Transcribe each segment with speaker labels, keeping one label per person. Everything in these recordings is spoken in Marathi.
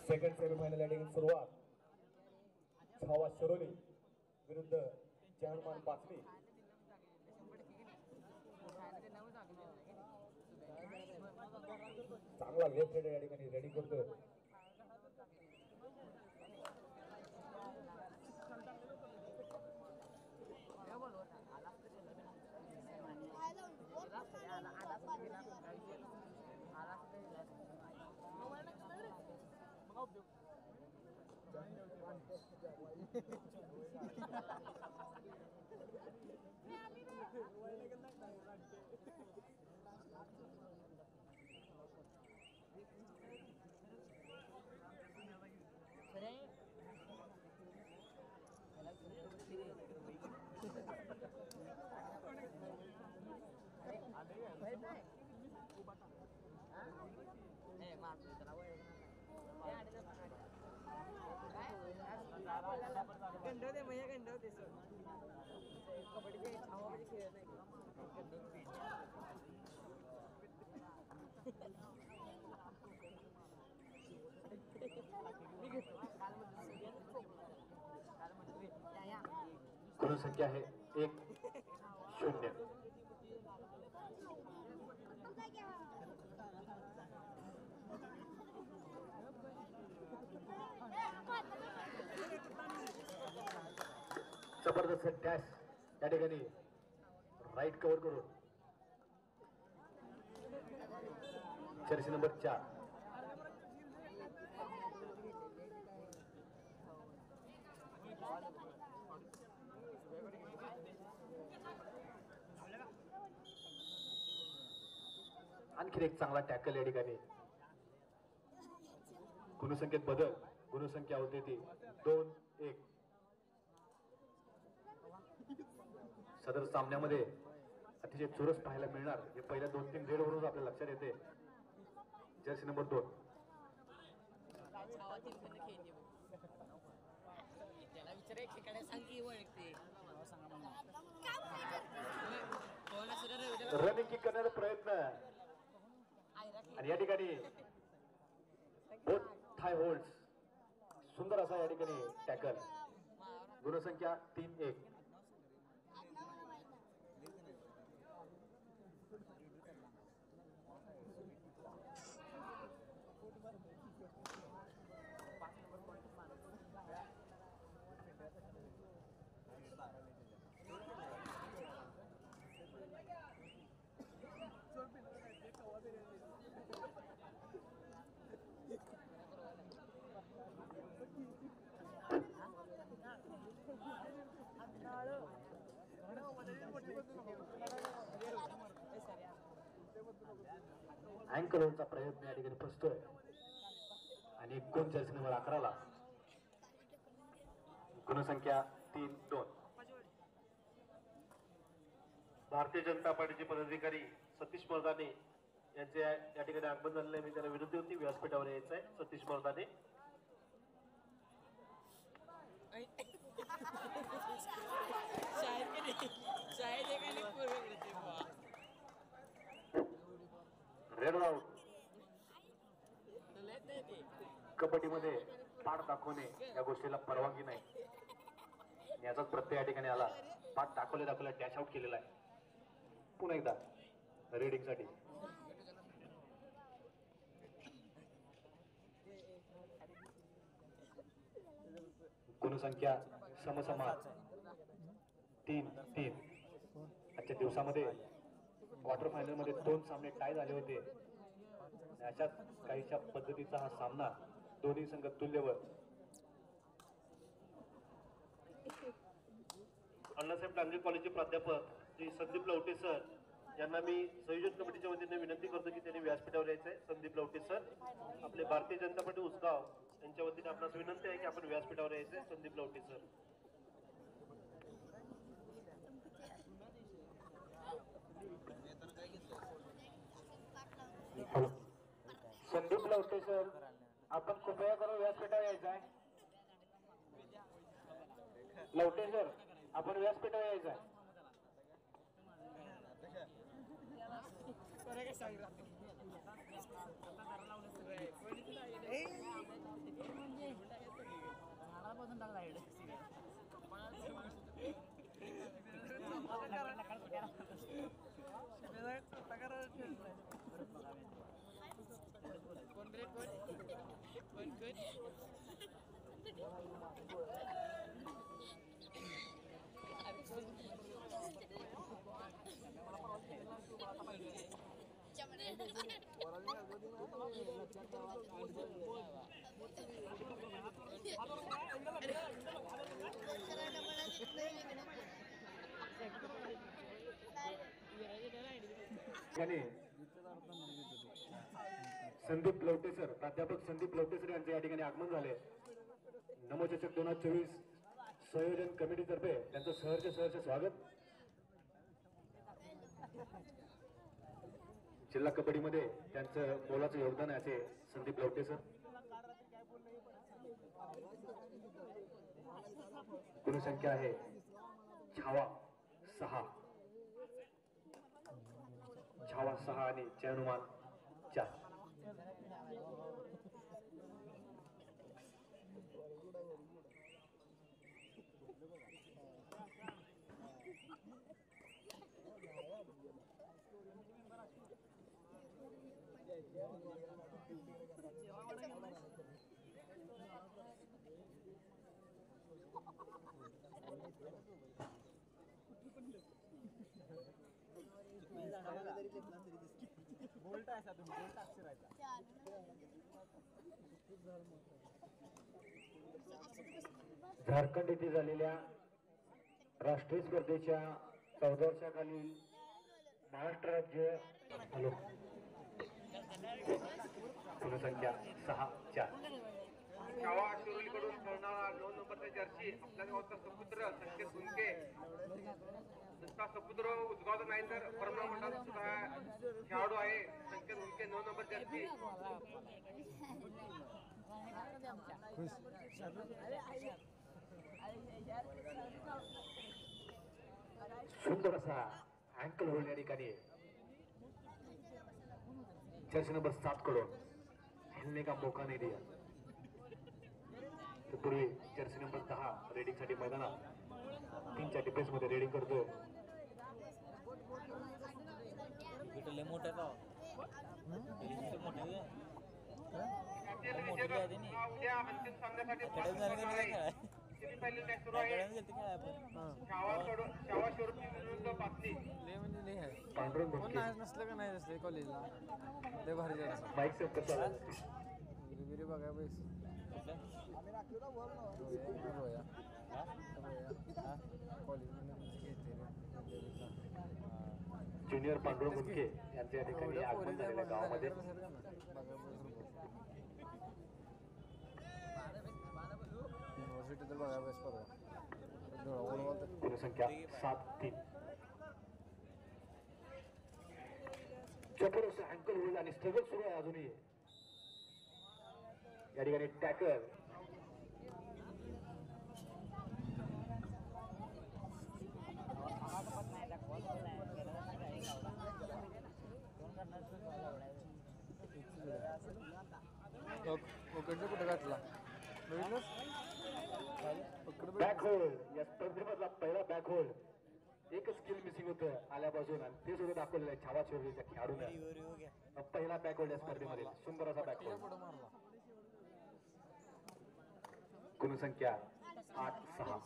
Speaker 1: सेकंड सेमीफायनल या ठिकाणी सुरुवात. छावा शिरोली विरुद्ध जहानमान पाचवी. चांगला लेफ्ट हेड या ठिकाणी रेडी करतोय.
Speaker 2: गंडवते भैया गंडवते सर कबड्डी हवा खेळत नाही
Speaker 1: गुण संख्या आहे 1-0. जबरदस्त डॅश या ठिकाणी राईट कव्हर करून जर्सी नंबर 4. आणखी एक चांगला टॅकल या ठिकाणी. गुणसंख्येत बदल. गुणसंख्या होते ती 2-1. सदर सामन्यामध्ये अतिशय चुरस पाहायला मिळणार हे पहिल्या 2-3 रेड वरून आपल्या लक्षात येते. Jersey number 2. रनिंग किक करण्याचा प्रयत्न आणि या ठिकाणी बोथ थाय होल्ड्स. सुंदर असा या ठिकाणी टॅकल. गुणसंख्या 3-1. अँकल होल्डचा प्रयत्न या ठिकाणी फसतोय आणि कोण जर्सी नंबर 11ला. गुणसंख्या 3-2.
Speaker 3: भारतीय जनता पार्टीचे पदाधिकारी सतीश मर्दाने यांचे या ठिकाणी आगमन झालेले. मी त्यांना विनंती होती व्यासपीठावर यायचं आहे. सतीश मर्दाने.
Speaker 1: Raid out. कबड्डीमध्ये पाठ दाखवणे या गोष्टीला परवानगी नाही. याचाच प्रत्यय या ठिकाणी आला. पाठ दाखवल्या डॅश आउट केलेला आहे. पुन्हा एकदा रेडिंग साठी. गुणसंख्या समसमान 3-3. आजच्या दिवसामध्ये क्वार्टर फायनल मध्ये 2 सामने टाय झाले होते. अशाच काहीशा पद्धतीचा हा सामना दोन्ही संघ तुल्यवर.
Speaker 3: अण्णासाहेब डांगे कॉलेजचे प्राध्यापक श्री संदीप लवटे सर यांना मी संयोजन कमिटीच्या वतीने विनंती करतो की त्यांनी व्यासपीठावर यायचं आहे. संदीप लवटे सर आपले भारतीय जनता पार्टी उसगाव यांच्या वतीने आपणास विनंती आहे की आपण व्यासपीठावर यायचं आहे. संदीप लवटे सर.
Speaker 1: संदीप लवटे सर आपण कृपया करून व्यासपीठावर यायचं आहे. लवटे सर आपण व्यासपीठावर यायचं आहे. ठिकाणी संदीप लवटे सर, प्राध्यापक संदीप लवटे सर यांचे या ठिकाणी आगमन झाले. नमोचषक 2024 संयोजन कमिटीतर्फे त्यांचं सहर्ष स्वागत. जिल्हा कबड्डीमध्ये त्यांचं मोलाचं योगदान आहे असे संदीप लवटे सर. गुणसंख्या आहे 6 आणि जय हनुमान 4. झारखंड येथे झालेल्या राष्ट्रीय स्पर्धेच्या 14 वर्षाखालील महाराष्ट्र राज्य गुणसंख्या 6-4.
Speaker 4: शाळा शिरोलीकडून पळणारा 9 नंबरचा जर्सी आपल्या गावचा समुद्र संकेत गुंके. नुसता समुद्र उद्गावचा नाही तर परमना मंडळाचा सुद्धा खेळाडू आहे. संकेत गुंके 9 नंबर जर्सी.
Speaker 1: सुंदर असा अँकल होल्ड या ठिकाणी जर्सी नंबर 7 कडून खेळने का मौका नाही दिया. पूर्वी जर्सी नंबर 10 रेडिंग साठी मैदानात 3च्या डिफेन्स मध्ये रेडिंग करतोय.
Speaker 4: उद्या अंतिम सामन्यासाठी सेमीफायनल मॅच सुरू आहे. शाळा शिरोली विरुद्ध पाचली.
Speaker 1: पांढरं गुंके
Speaker 2: नसलं का नाही नसलं कॉलेजला लय भारी जायचं.
Speaker 1: बाईक सेट करतो.
Speaker 2: बिरी बघा पैसे
Speaker 1: ज्युनियर पांडुरंग गुंके यांच्या या ठिकाणी आगमन झालेल्या गावामध्ये.
Speaker 2: युनिव्हर्सिटी तर बघा पैसे परवा
Speaker 1: गुणसंख्या 7-3. जबरदस्त अँकल होईल आणि स्ट्रगल सुरू आहे अजूनही या ठिकाणी. टॅकल
Speaker 2: कुठे घातला
Speaker 1: बॅक होल्ड या स्पर्धेमधला पहिला बॅक होल्ड. एकच स्किल मिसिंग होतं आल्यापासून आणि ते सुद्धा दाखवलेलं आहे छावा शिरोलीच्या खेळाडूने. पहिला बॅक होल्ड या स्पर्धेमध्ये सुंदर असा बॅक होल्ड. गुणसंख्या 8-6.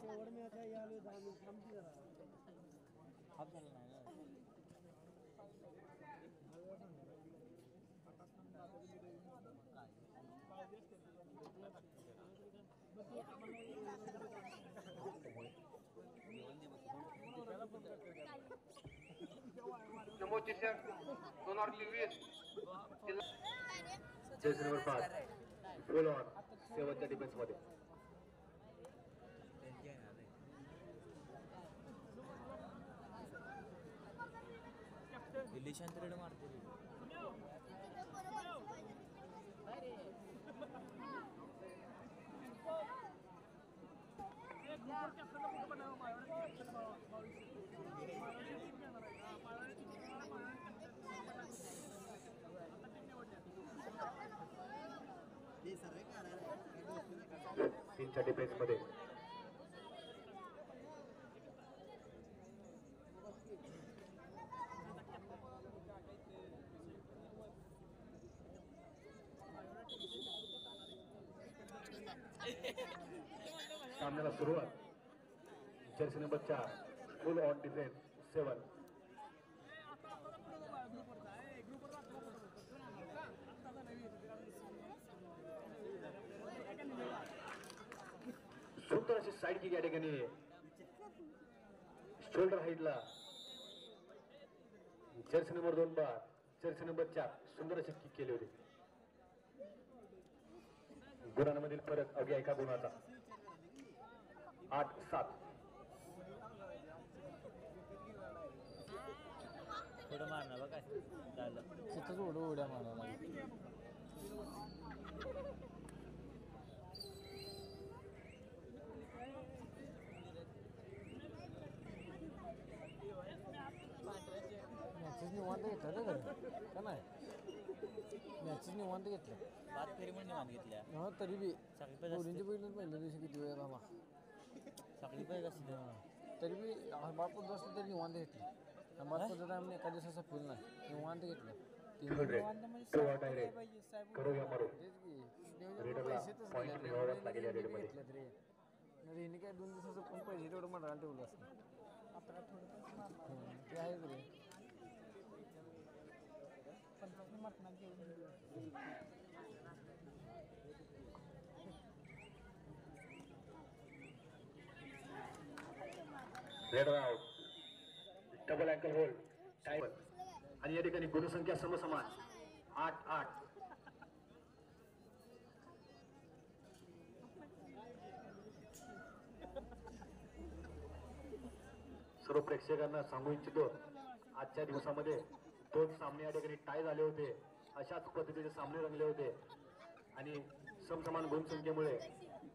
Speaker 4: नमोचषक 2024
Speaker 1: जर्सी नंबर 5 फुल ऑन 7च्या डिफेन्स मध्ये.
Speaker 5: दिल्ली शांतरेड मारते.
Speaker 1: 3च्या डिफेन्स मध्ये. सामन्याला सुरुवात. Jersey number 4 full on defence 7. सुंदर अशी साईड किक या ठिकाणी शोल्डर हाईटला जर्सी नंबर 2 बाद जर्सी नंबर 4 सुंदर अशी किक केली होती. गुणांमधील फरक अवघ्या एका गुणाचा 8-7.
Speaker 5: थोडं मारणार बघा झालं.
Speaker 2: तिथंच उड्या मारायला. मॅचेस निवांत घेतलं ना घरी का नाही. मॅचेस निवांत घेतल्या.
Speaker 5: पाच फेरी म्हणून निवांत घेतल्या.
Speaker 2: हा तरी बी
Speaker 5: सगळी पैसे
Speaker 2: पोरींची पहिल्या दिवशी किती वेळ झाला.
Speaker 5: सगळी पैसे असते.
Speaker 2: तरी बी बाळ पद्धत असलं तरी निवांत घेतली. बाळ पद्धत आम्ही एका दिवसाचा फुल नाही निवांत घेतलं.
Speaker 1: करूया मारू.
Speaker 2: तेच की
Speaker 1: रेडरला पॉईंट मिळवावाच लागेल या रेडमध्ये.
Speaker 2: घेतल्यात रे. नाही हिने काय 2 दिवसाचं पण पैसे तेवढं म्हणायला ठेवलं असतं. ते आहेच रे.
Speaker 1: Raid out. Double ankle hold time आणि या ठिकाणी गुणसंख्या समसमान 8-8. सर्व प्रेक्षकांना सांगू इच्छितो आजच्या दिवसामध्ये 2 सामने या ठिकाणी टाय झाले होते. अशाच पद्धतीचे सामने रंगले होते आणि समसमान गुणसंख्येमुळे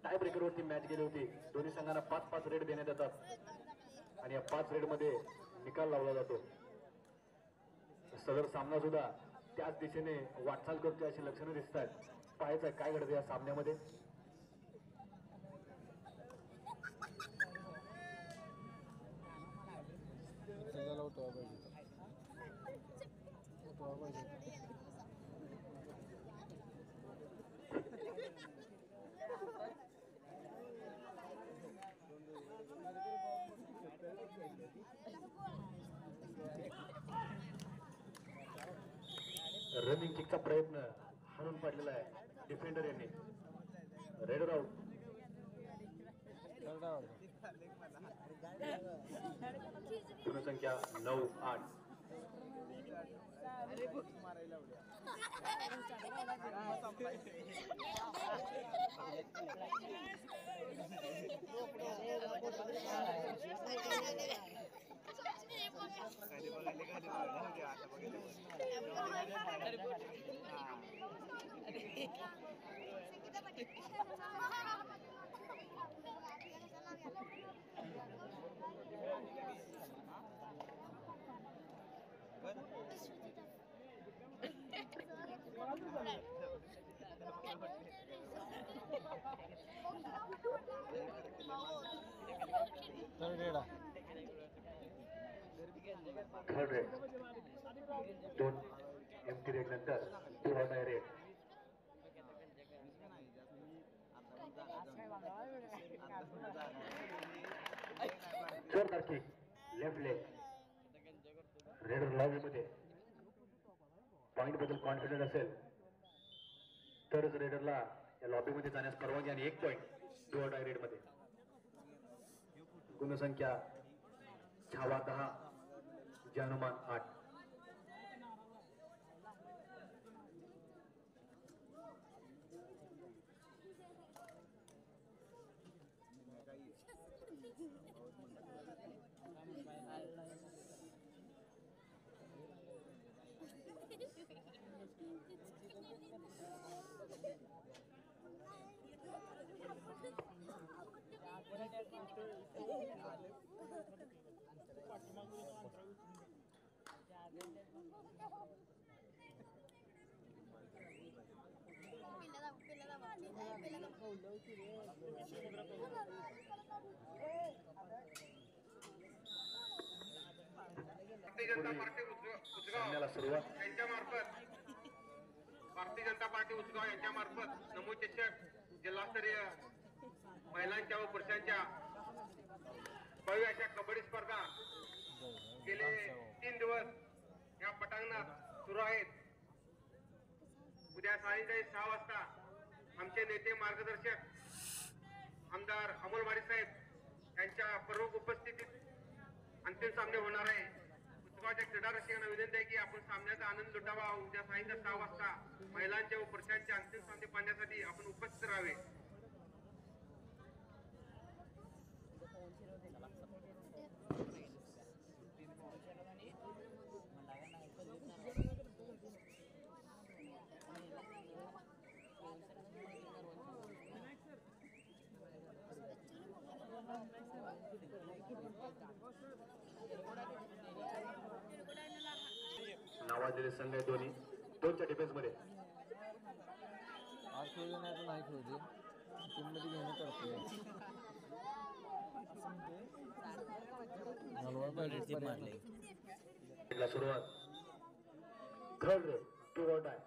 Speaker 1: टाय ब्रेकरवरती मॅच गेली होती. दोन्ही संघांना 5-5 रेड देण्यात येतात आणि या 5 रेड मध्ये निकाल लावला जातो. सदर सामना सुद्धा त्याच दिशेने वाटचाल करतोय अशी लक्षणं दिसतात. पाहायचं काय घडतं या सामन्यामध्ये.
Speaker 2: त्याला उठवा पाहिजे. उठवा पाहिजे.
Speaker 1: रनिंग किकचा प्रयत्न हाणून पाडलेला आहे डिफेंडर यांनी. Raider out. गुणसंख्या 9-8. Third raid. 2 एम्प्टी रेड नंतर 2 हॉट रेड. जोरदार kick left leg. Raider lobby मध्ये पॉइंट बद्दल कॉन्फिडंट असेल तरच रेडरला या लॉबी मध्ये जाण्यास परवानगी आणि 1 पॉइंट 2 हॉट रेड मध्ये. गुणसंख्या छावा 10 जानुमान 8.
Speaker 4: भारतीय जनता पार्टी उचगाव
Speaker 1: सामन्याला सुरुवात.
Speaker 4: यांच्यामार्फत भारतीय जनता पार्टी उचगाव यांच्यामार्फत नमो चषक जिल्हास्तरीय महिलांच्या व पुरुषांच्या भव्य अशा कबड्डी स्पर्धा गेले 3 दिवस या पटांगणात सुरू आहेत. उद्या सायंकाळी 6 वाजता आमचे नेते मार्गदर्शक आमदार अमोल वारी साहेब यांच्या प्रमुख उपस्थितीत अंतिम सामने होणार आहे. उत्सवाच्या क्रीडा रसिकांना विनंती आहे की आपण सामन्याचा आनंद लुटावा. उद्या सायंकाळी 6 वाजता महिलांच्या व पुरुषांचे अंतिम सामने पाहण्यासाठी आपण उपस्थित राहावे.
Speaker 1: नावाजलेले संघ आहे दोन्ही. 2च्या डिफेन्स मध्ये
Speaker 2: आज खेळले नाही तर नाही खेळते टीममध्ये घेणं करते.
Speaker 1: सुरुवात. थर्ड रे 2 आउट आहे.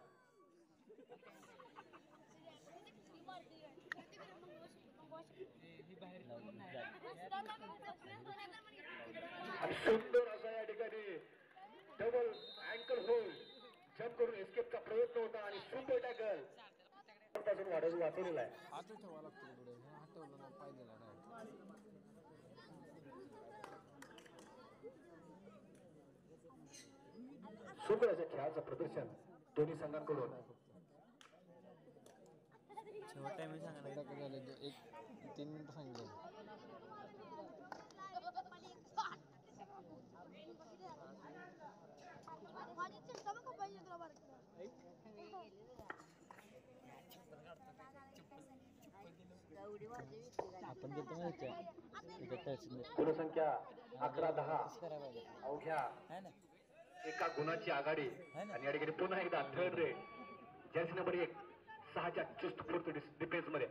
Speaker 1: आणि सुंदर असा या ठिकाणी डबल अँकल होल्ड जम्प करून एस्केपचा प्रयत्न होता आणि सुंदर टॅकल पासून वाचवलेला आहे.
Speaker 2: हात ठेवावा लागतो पुढे. हात ठेवला ना पाय दिला नाही.
Speaker 1: सुंदर असं खेळाचं प्रदर्शन दोन्ही संघांकडून.
Speaker 5: शेवट टाइम सांगा.
Speaker 2: 3 मिनिटं सांगितलं. आपण देतो ना
Speaker 1: गुणसंख्या 11-10 अवघ्या
Speaker 5: है ना.
Speaker 1: एका गुणाची आघाडी. आणि या ठिकाणी पुन्हा एकदा थर्ड रेट जर्सी नंबर 1 6च्या चुस्त फोर्थ डिफेन्स मध्ये.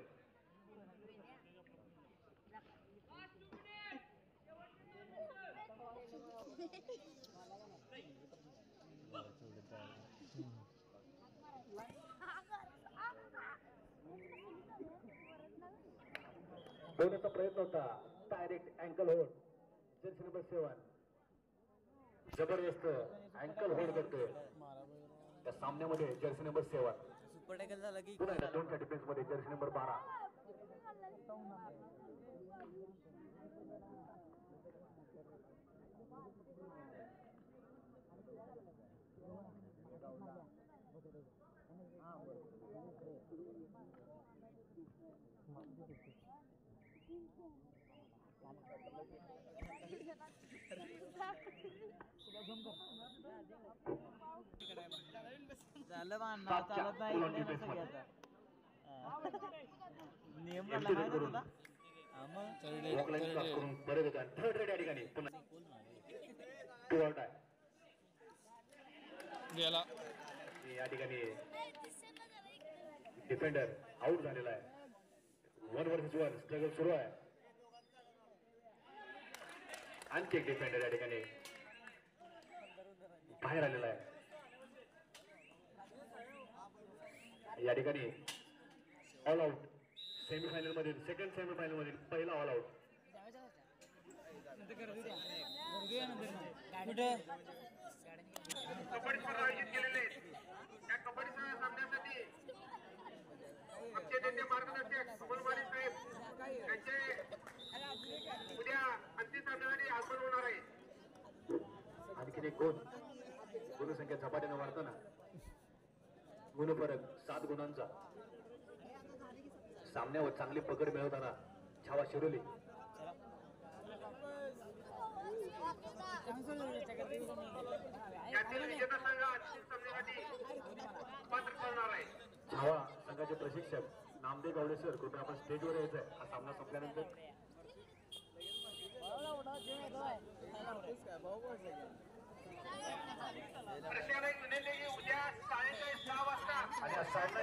Speaker 1: बोलण्याचा प्रयत्न होता. Direct ankle hold jersey number 7 जबरदस्त अँकल होल्ड करतोय त्या सामन्यामध्ये जर्सी नंबर 7.
Speaker 5: सुपर टॅकल झाला की
Speaker 1: पुन्हा एकदा 2च्या डिफेन्स मध्ये जर्सी नंबर 12.
Speaker 5: झालं मानणार चालत नाही इकडे नसं घ्यायचा. नियम
Speaker 1: एमटी
Speaker 5: माहिती
Speaker 1: करून
Speaker 5: तुला. मग
Speaker 1: वॉकलाईन क्रॉस करून परत येतात. थर्ड रेड या ठिकाणी पुन्हा 2 आउट आहे.
Speaker 2: गेला.
Speaker 1: या ठिकाणी डिफेंडर आउट झालेला आहे. 1 वर्सेस 1 स्ट्रगल सुरू आहे. आणखी एक डिफेंडर या ठिकाणी बाहेर आलेला आहे. या ठिकाणी ऑल आउट सेमीफायनल मधील सेकंड सेमीफायनल मधील पहिला ऑल आउट.
Speaker 4: कबड्डी स्पर्धा आयोजित केलेले आहेत. त्या कबड्डी सामन्यासाठी आमचे नेते मार्गदर्शक अमोल वारी साहेब यांचे उद्या अंतिम सामन्यासाठी आगमन होणार आहे.
Speaker 1: आणखीन एक गुण गुणसंख्या झपाट्यानं वाढताना गुणफरक 7 गुणांचा. सामन्यावर चांगली पकड मिळवताना छावा शिरोली
Speaker 4: यातील विजेता संघ अंतिम सामन्यासाठी पात्र ठरणार आहे.
Speaker 1: छावा संघाचे प्रशिक्षक नामदेव गावडे सर कृपया आपण स्टेजवर यायचं आहे. हा सामना संपल्यानंतर
Speaker 4: प्रशासनाला विनंती आहे की उद्या सायंकाळी 6 वाजता
Speaker 1: आणि हा सामना